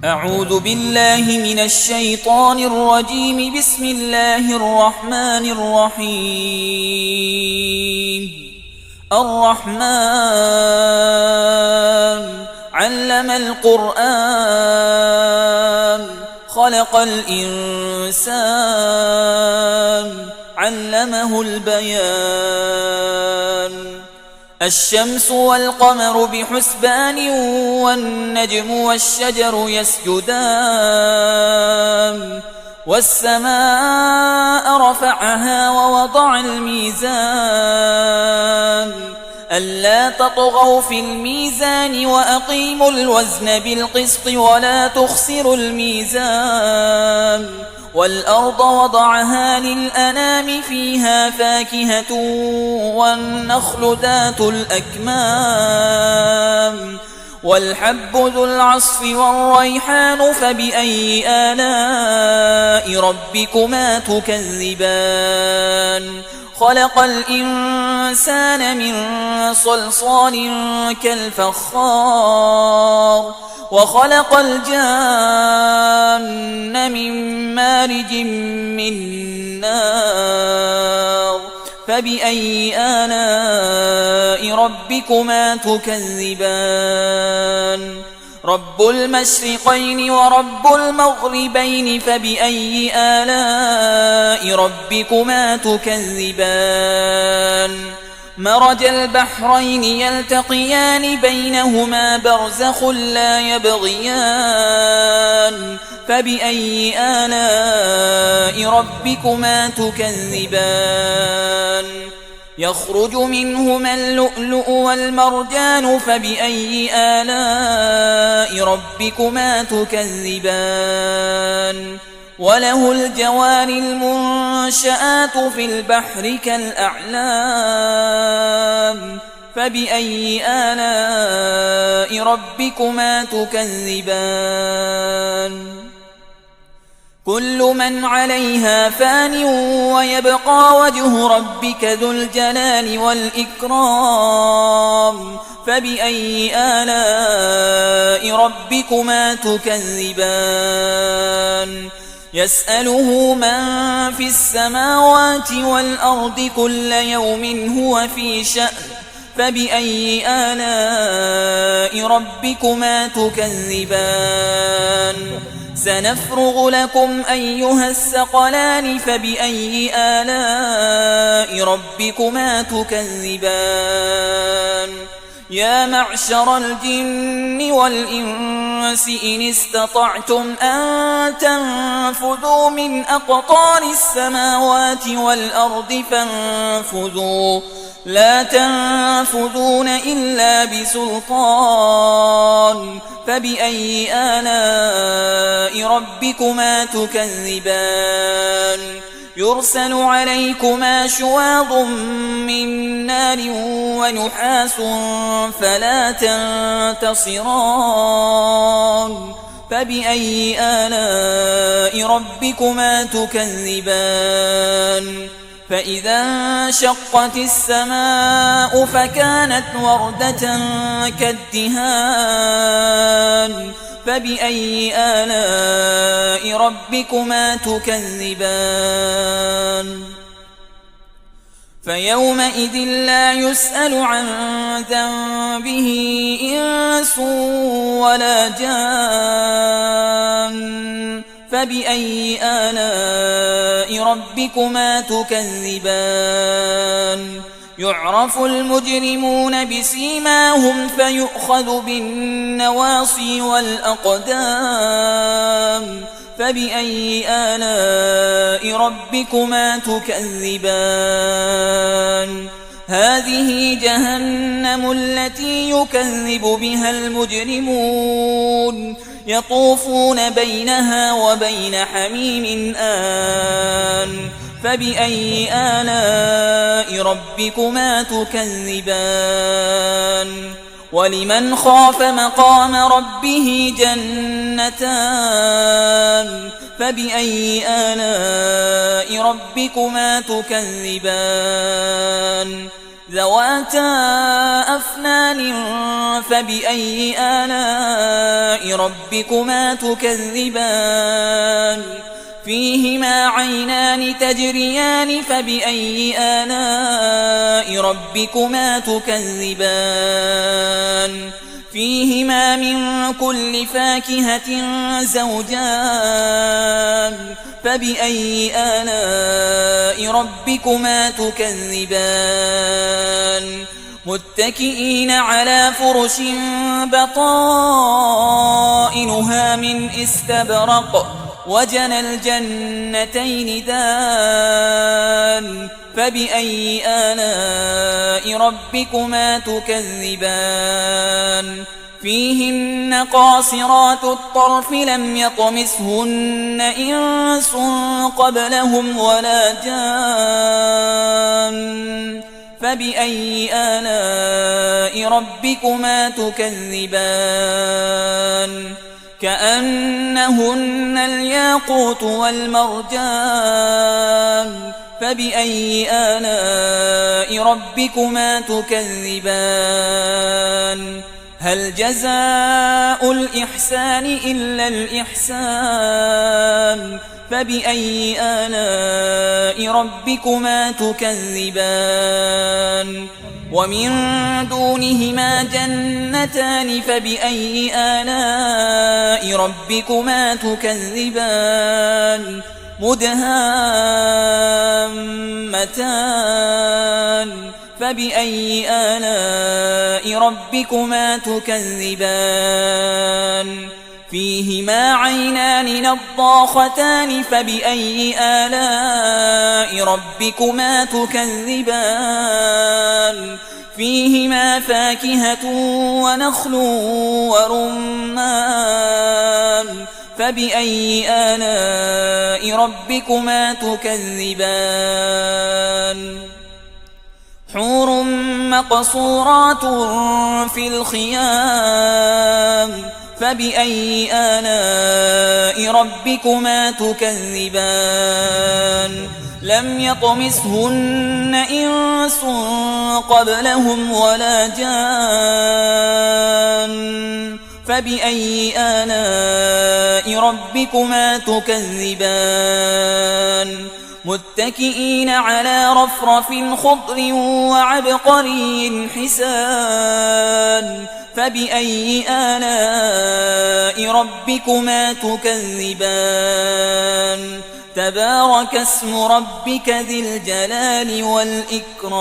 أعوذ بالله من الشيطان الرجيم. بسم الله الرحمن الرحيم. الرحمن علم القرآن خلق الإنسان علمه البيان. الشمس والقمر بحسبان والنجم والشجر يسجدان والسماء رفعها ووضع الميزان ألا تطغوا في الميزان وأقيموا الوزن بالقسط ولا تخسروا الميزان. والأرض وضعها للأنام فيها فاكهة والنخل ذات الأكمام والحب ذو العصف والريحان فبأي آلاء ربكما تكذبان. خلق الإنسان من صلصال كالفخار وخلق الجان من مارج من نار فبأي آلاء ربكما تكذبان. رب المشرقين ورب المغربين فبأي آلاء ربكما تكذبان. مرج البحرين يلتقيان بينهما برزخ لا يبغيان فبأي آلاء ربكما تكذبان. يخرج منهما اللؤلؤ والمرجان فبأي آلاء ربكما تكذبان. وله الجوار المنشآت في البحر كالأعلام فبأي آلاء ربكما تكذبان. كل من عليها فان ويبقى وجه ربك ذو الجلال والإكرام فبأي آلاء ربكما تكذبان. يسأله من في السماوات والأرض كل يوم هو في شأن فبأي آلاء ربكما تكذبان. سنفرغ لكم أيها الثقلان فبأي آلاء ربكما تكذبان. يا معشر الجن والإنس إن استطعتم أن تنفذوا من أقطار السماوات والأرض فانفذوا لا تنفذون إلا بسلطان فبأي آلاء ربكما تكذبان. يرسل عليكما شواظ من نار ونحاس فلا تنتصران فبأي آلاء ربكما تكذبان. فإذا انشقت السماء فكانت وردة كالدهان فبأي آلاء ربكما تكذبان. فيومئذ لا يسأل عن ذنبه إنس ولا جان فبأي آلاء ربكما تكذبان. يعرف المجرمون بسيماهم فيؤخذ بالنواصي والأقدام فبأي آلاء ربكما تكذبان. هذه جهنم التي يكذب بها المجرمون يطوفون بينها وبين حميم آن فبأي آلاء ربكما تكذبان. ولمن خاف مقام ربه جنتان فبأي آلاء ربكما تكذبان. ذواتا أفنان فبأي آلاء ربكما تكذبان فيهما عينان تجريان فبأي آلاء ربكما تكذبان فيهما من كل فاكهة زوجان فبأي آلاء ربكما تكذبان متكئين على فرش بطائنها من استبرق وجنى الجنتين دان فبأي آلاء ربكما تكذبان فيهن قاصرات الطرف لم يطمثهن إنس قبلهم ولا جان فبأي آلاء ربكما تكذبان كأنهن الياقوت والمرجان فبأي آلاء ربكما تكذبان هل جزاء الإحسان إلا الإحسان فبأي آلاء ربكما تكذبان ومن دونهما جنتان فبأي آلاء ربكما تكذبان مدهامتان فبأي آلاء ربكما تكذبان فيهما عينان نضاختان فبأي آلاء ربكما تكذبان فيهما فاكهة ونخل ورمان فبأي آلاء ربكما تكذبان حور مقصورات في الخيام فبأي آلاء ربكما تكذبان لم يطمثهن إنس قبلهم ولا جان فبأي آلاء ربكما تكذبان متكئين على رفرف خضر وعبقري حسان فبأي آلاء ربكما تكذبان تبارك اسم ربك ذي الجلال والإكرام